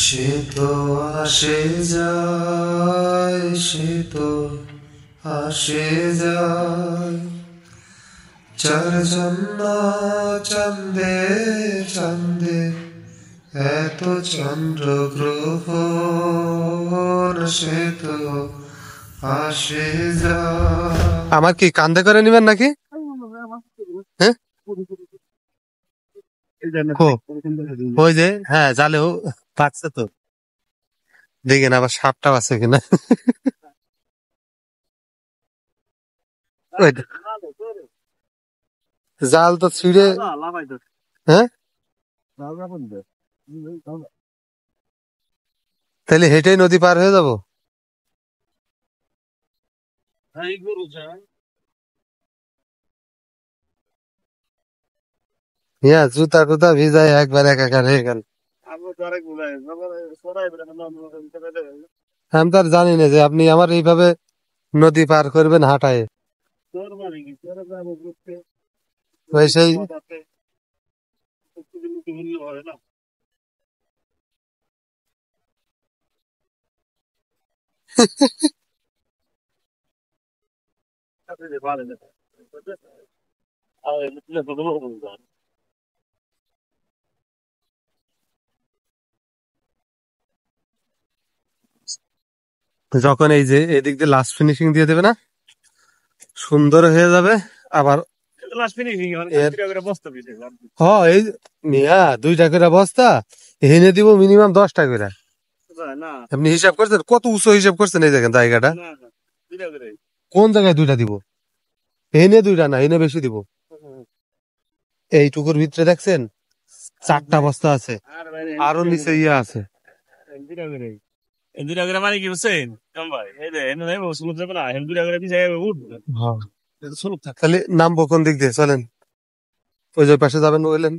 সে তো আসে যায়, সে তো আসে যায়, যার জন্য চাঁদে চাঁদে এত চন্দ্র গ্রহণ, সে তো আসে যায়। আমার কি কান্দে করে নিবেন নাকি? হ্যাঁ, ওই যে হ্যাঁ জালেও পাচ্ছে তো, দেখেন আবার সাপটাও আছে কিনা। ওই জাল তো ছিঁড়ে, হ্যাঁ তাহলে হেঁটেই নদী পার হয়ে যাবো। হ্যাঁ, জুতা টুতা ভিজায় একবার একাকার হয়ে গেল। আমি তো আর জানি না যে আপনি আমার এইভাবে নদী পার করবেন হাঁটায়। ওই সেই যখন এই যে এদিক দিয়ে লাস্ট ফিনিশিং দিয়ে দেবে না, সুন্দর হয়ে যাবে। আবার এই মিয়া 2টা করে বস্তা এনে দিব মিনিমাম 10টা করে। আপনি হিসাব করছেন কত উঁচু হিসাব করছেন? এই দেখেন জায়গাটা কোন জায়গায় 2টা দিব, এনে 2টা না, এনে বেশি দিব। এইটুকুর ভিতরে দেখছেন 4টা বস্তা আছে, আরো নিচে ইয়ে আছে। মানে কি বুঝছেন ভাই? এই যে সমুদ্র না হ্যাঁ, তাহলে নামবো কোন দিক দিয়ে? চলেন ওই যে পাশে যাবেন বললেন।